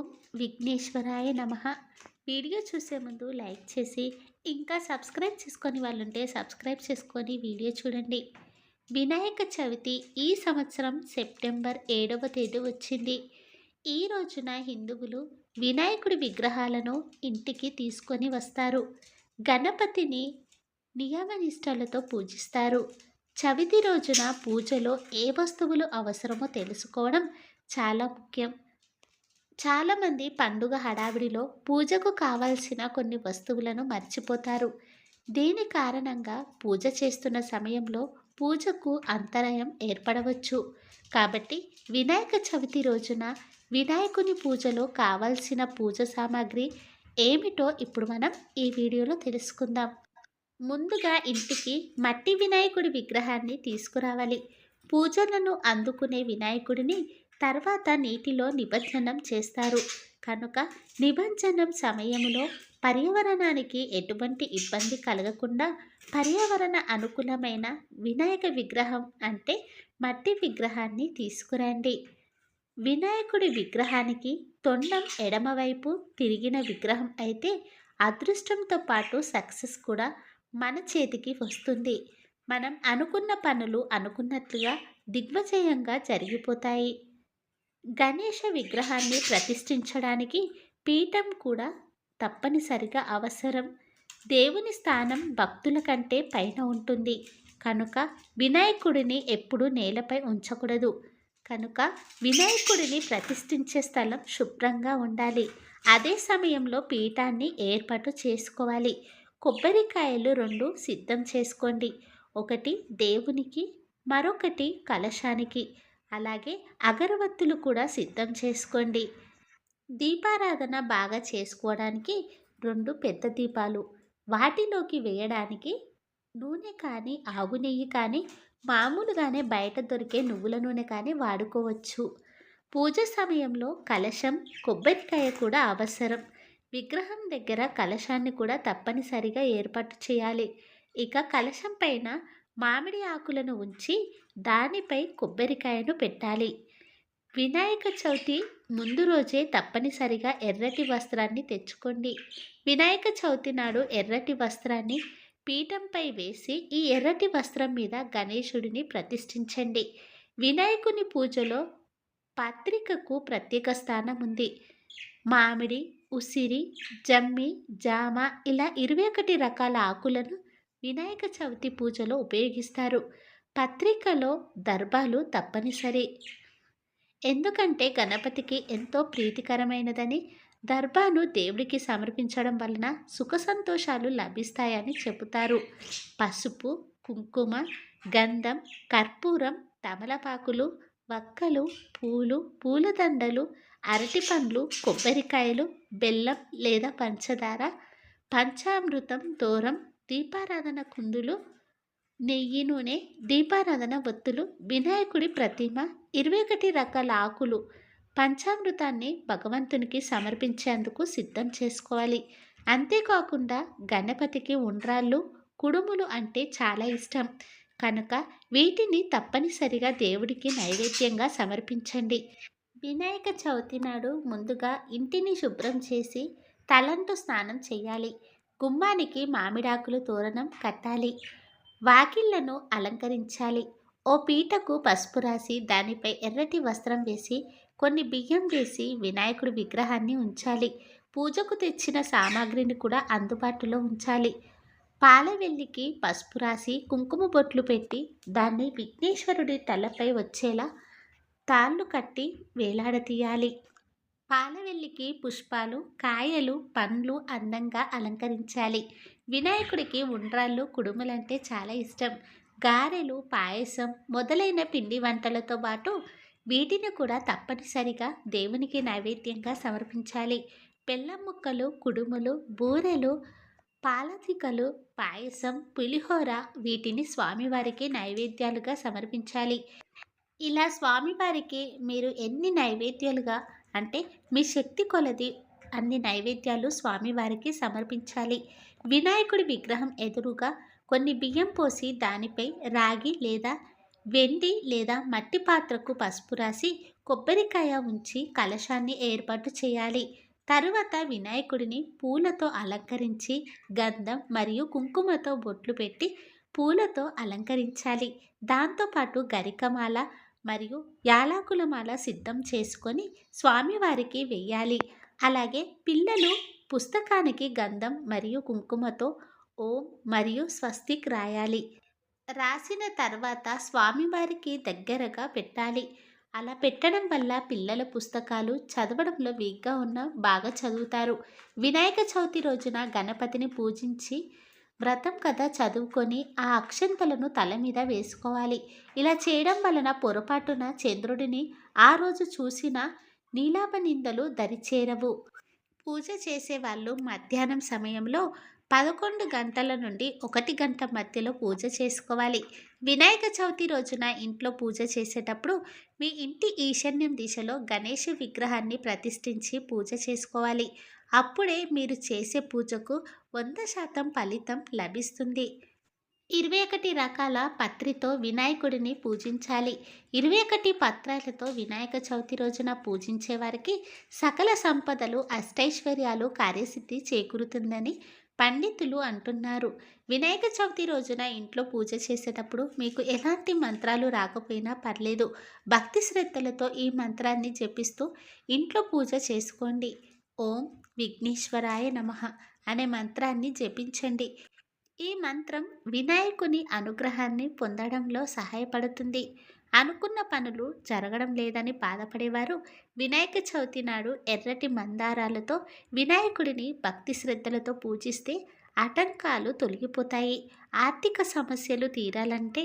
ఓం విఘ్నేశ్వరాయ నమః. వీడియో చూసే ముందు లైక్ చేసి, ఇంకా సబ్స్క్రైబ్ చేసుకొని వాళ్ళుంటే సబ్స్క్రైబ్ చేసుకొని వీడియో చూడండి. వినాయక చవితి ఈ సంవత్సరం సెప్టెంబర్ 7వ తేదీ వచ్చింది. ఈ రోజున హిందువులు వినాయకుడి విగ్రహాలను ఇంటికి తీసుకొని వస్తారు. గణపతిని నియమనిష్టలతో పూజిస్తారు. చవితి రోజున పూజలో ఏ వస్తువులు అవసరమో తెలుసుకోవడం చాలా ముఖ్యం. చాలామంది పండుగ హడావిడిలో పూజకు కావాల్సిన కొన్ని వస్తువులను మర్చిపోతారు. దీని కారణంగా పూజ చేస్తున్న సమయంలో పూజకు అంతరాయం ఏర్పడవచ్చు. కాబట్టి వినాయక చవితి రోజున వినాయకుని పూజలో కావాల్సిన పూజ సామాగ్రి ఏమిటో ఇప్పుడు మనం ఈ వీడియోలో తెలుసుకుందాం. ముందుగా ఇంటికి మట్టి వినాయకుడి విగ్రహాన్ని తీసుకురావాలి. పూజలను అందుకునే వినాయకుడిని తర్వాత నీటిలో నిమజ్జనం చేస్తారు. కనుక నిమజ్జనం సమయంలో పర్యావరణానికి ఎటువంటి ఇబ్బంది కలగకుండా పర్యావరణ అనుకూలమైన వినాయక విగ్రహం అంటే మట్టి విగ్రహాన్ని తీసుకురండి. వినాయకుడి విగ్రహానికి తొండం ఎడమవైపు తిరిగిన విగ్రహం అయితే అదృష్టంతో పాటు సక్సెస్ కూడా మన చేతికి వస్తుంది. మనం అనుకున్న పనులు అనుకున్నట్లుగా దిగ్విజయంగా జరిగిపోతాయి. గణేష విగ్రహాన్ని ప్రతిష్ఠించడానికి పీఠం కూడా తప్పనిసరిగా అవసరం. దేవుని స్థానం భక్తుల కంటే పైన ఉంటుంది కనుక వినాయకుడిని ఎప్పుడూ నేలపై ఉంచకూడదు. కనుక వినాయకుడిని ప్రతిష్ఠించే స్థలం శుభ్రంగా ఉండాలి. అదే సమయంలో పీఠాన్ని ఏర్పాటు చేసుకోవాలి. కొబ్బరికాయలు 2 సిద్ధం చేసుకోండి. ఒకటి దేవునికి, మరొకటి కలశానికి. అలాగే అగరవత్తులు కూడా సిద్ధం చేసుకోండి. దీపారాధన బాగా చేసుకోవడానికి 2 పెద్ద దీపాలు, వాటిలోకి వేయడానికి నూనె కానీ ఆవు నెయ్యి కానీ మామూలుగానే బయట దొరికే నువ్వుల నూనె కానీ వాడుకోవచ్చు. పూజ సమయంలో కలశం, కొబ్బరికాయ కూడా అవసరం. విగ్రహం దగ్గర కలశాన్ని కూడా తప్పనిసరిగా ఏర్పాటు చేయాలి. ఇక కలశం పైన మామిడి ఆకులను ఉంచి దానిపై కొబ్బరికాయను పెట్టాలి. వినాయక చవితి ముందు రోజే తప్పనిసరిగా ఎర్రటి వస్త్రాన్ని తెచ్చుకోండి. వినాయక చవితి నాడు ఎర్రటి వస్త్రాన్ని పీఠంపై వేసి ఈ ఎర్రటి వస్త్రం మీద గణేశుడిని ప్రతిష్ఠించండి. వినాయకుని పూజలో పత్రికకు ప్రత్యేక స్థానం ఉంది. మామిడి, ఉసిరి, జమ్మి, జామ ఇలా 21 రకాల ఆకులను వినాయక చవితి పూజలో ఉపయోగిస్తారు. పత్రికలో దర్భాలు తప్పనిసరి. ఎందుకంటే గణపతికి ఎంతో ప్రీతికరమైనదని దర్భాను దేవుడికి సమర్పించడం వలన సుఖ సంతోషాలు లభిస్తాయని చెబుతారు. పసుపు, కుంకుమ, గంధం, కర్పూరం, తమలపాకులు, వక్కలు, పూలు, పూలదండలు, అరటిపండ్లు, కొబ్బరికాయలు, బెల్లం లేదా పంచదార, పంచామృతం, దూరం, దీపారాధన కుందులు, నెయ్యి, నూనె, దీపారాధన ఒత్తులు, వినాయకుడి ప్రతిమ, 21 రకాల ఆకులు, పంచామృతాన్ని భగవంతునికి సమర్పించేందుకు సిద్ధం చేసుకోవాలి. అంతేకాకుండా గణపతికి ఉండ్రాళ్ళు, కుడుములు అంటే చాలా ఇష్టం కనుక వీటిని తప్పనిసరిగా దేవుడికి నైవేద్యంగా సమర్పించండి. వినాయక చవితి నాడు ముందుగా ఇంటిని శుభ్రం చేసి తలంటు స్నానం చేయాలి. గుమ్మానికి మామిడాకులు తోరణం కట్టాలి. వాకిళ్లను అలంకరించాలి. ఓ పీటకు పసుపు రాసి దానిపై ఎర్రటి వస్త్రం వేసి కొన్ని బియ్యం వేసి వినాయకుడి విగ్రహాన్ని ఉంచాలి. పూజకు తెచ్చిన సామాగ్రిని కూడా అందుబాటులో ఉంచాలి. పాలవెల్లికి పసుపు రాసి కుంకుమ బొట్లు పెట్టి దాన్ని విఘ్నేశ్వరుడి తలపై వచ్చేలా తాళ్ళు కట్టి వేలాడతీయాలి. పాలవెల్లికి పుష్పాలు, కాయలు, పండ్లు అందంగా అలంకరించాలి. వినాయకుడికి ఉండ్రాళ్ళు, కుడుములంటే చాలా ఇష్టం. గారెలు, పాయసం మొదలైన పిండి వంటలతో పాటు వీటిని కూడా తప్పనిసరిగా దేవునికి నైవేద్యంగా సమర్పించాలి. బెల్లం ముక్కలు, కుడుములు, బూరెలు, పాలతికలు, పాయసం, పులిహోర వీటిని స్వామివారికి నైవేద్యాలుగా సమర్పించాలి. ఇలా స్వామివారికి మీరు ఎన్ని నైవేద్యాలుగా అంటే మీ శక్తి కొలది అన్ని నైవేద్యాలు స్వామివారికి సమర్పించాలి. వినాయకుడి విగ్రహం ఎదురుగా కొన్ని బియ్యం పోసి దానిపై రాగి లేదా వెండి లేదా మట్టి పాత్రకు పసుపు రాసి కొబ్బరికాయ ఉంచి కలశాన్ని ఏర్పాటు చేయాలి. తరువాత వినాయకుడిని పూలతో అలంకరించి గంధం మరియు కుంకుమతో బొట్లు పెట్టి పూలతో అలంకరించాలి. దాంతోపాటు గరికమాల మరియు యాలకుల మాల సిద్ధం చేసుకొని స్వామివారికి వెయ్యాలి. అలాగే పిల్లలు పుస్తకానికి గంధం మరియు కుంకుమతో ఓం మరియు స్వస్తిక్ రాయాలి. రాసిన తర్వాత స్వామివారికి దగ్గరగా పెట్టాలి. అలా పెట్టడం వల్ల పిల్లల పుస్తకాలు చదవడంలో వీక్గా ఉన్న బాగా చదువుతారు. వినాయక చవితి రోజున గణపతిని పూజించి వ్రతం కథ చదువుకొని ఆ అక్షంతలను తల మీద వేసుకోవాలి. ఇలా చేయడం వలన పొరపాటున చంద్రుడిని ఆ రోజు చూసిన నీలాప నిందలు దరిచేరవు. పూజ చేసేవాళ్ళు మధ్యాహ్నం సమయంలో 11 గంటల నుండి 1 గంట మధ్యలో పూజ చేసుకోవాలి. వినాయక చవితి రోజున ఇంట్లో పూజ చేసేటప్పుడు మీ ఇంటి ఈశాన్యం దిశలో గణేష్ విగ్రహాన్ని ప్రతిష్ఠించి పూజ చేసుకోవాలి. అప్పుడే మీరు చేసే పూజకు 100% ఫలితం లభిస్తుంది. 21 రకాల పత్రితో వినాయకుడిని పూజించాలి. 21 పత్రాలతో వినాయక చవితి రోజున పూజించే వారికి సకల సంపదలు అష్టైశ్వర్యాలు కార్యసిద్ధి చేకూరుతుందని పండితులు అంటున్నారు. వినాయక చవితి రోజున ఇంట్లో పూజ చేసేటప్పుడు మీకు ఎలాంటి మంత్రాలు రాకపోయినా పర్లేదు. భక్తి శ్రద్ధలతో ఈ మంత్రాన్ని జపిస్తూ ఇంట్లో పూజ చేసుకోండి. ఓం విఘ్నేశ్వరాయ నమః అనే మంత్రాన్ని జపించండి. ఈ మంత్రం వినాయకుని అనుగ్రహాన్ని పొందడంలో సహాయపడుతుంది. అనుకున్న పనులు జరగడం లేదని బాధపడేవారు వినాయక చవితి నాడు ఎర్రటి మందారాలతో వినాయకుడిని భక్తి శ్రద్ధలతో పూజిస్తే ఆటంకాలు తొలగిపోతాయి. ఆర్థిక సమస్యలు తీరాలంటే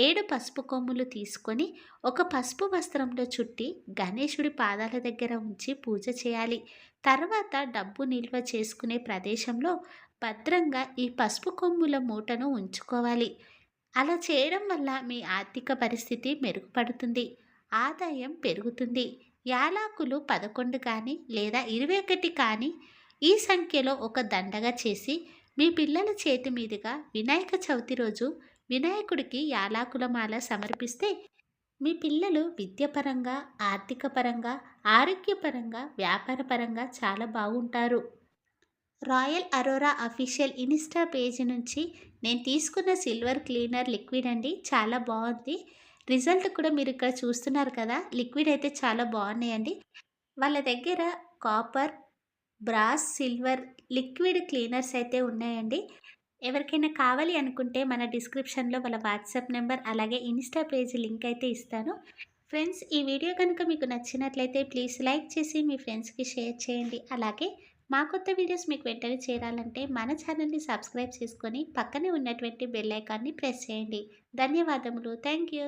7 పసుపు కొమ్ములు తీసుకొని ఒక పసుపు వస్త్రంలో చుట్టి గణేశుడి పాదాల దగ్గర ఉంచి పూజ చేయాలి. తర్వాత డబ్బు నిల్వ చేసుకునే ప్రదేశంలో భద్రంగా ఈ పసుపు కొమ్ముల మూటను ఉంచుకోవాలి. అలా చేయడం వల్ల మీ ఆర్థిక పరిస్థితి మెరుగుపడుతుంది, ఆదాయం పెరుగుతుంది. యాలకులు 11 కానీ లేదా 21 కానీ ఈ సంఖ్యలో ఒక దండగా చేసి మీ పిల్లల చేతి మీదుగా వినాయక చవితి రోజు వినాయకుడికి యాలకుల మాల సమర్పిస్తే మీ పిల్లలు విద్యపరంగా, ఆర్థిక పరంగా, ఆరోగ్యపరంగా, వ్యాపారపరంగా చాలా బాగుంటారు. Royal Aurora official Insta page నుంచి నేను తీసుకున్న సిల్వర్ క్లీనర్ లిక్విడ్ అండి. చాలా బాగుంది. రిజల్ట్ కూడా మీరు ఇక్కడ చూస్తున్నారు కదా. లిక్విడ్ అయితే చాలా బాగున్నాయండి. వాళ్ళ దగ్గర copper, brass, silver liquid cleaners అయితే ఉన్నాయండి. ఎవరికైనా కావాలి అనుకుంటే మన డిస్క్రిప్షన్లో వాళ్ళ వాట్సాప్ నెంబర్ అలాగే ఇన్స్టా పేజీ లింక్ అయితే ఇస్తాను. ఫ్రెండ్స్, ఈ వీడియో కనుక మీకు నచ్చినట్లయితే ప్లీజ్ లైక్ చేసి మీ ఫ్రెండ్స్కి షేర్ చేయండి. అలాగే మా కొత్త వీడియోస్ మీకు వెంటనే చేరాలంటే మన ఛానల్ని సబ్స్క్రైబ్ చేసుకొని పక్కనే ఉన్నటువంటి బెల్ ఐకాన్ని ప్రెస్ చేయండి. ధన్యవాదములు. Thank you.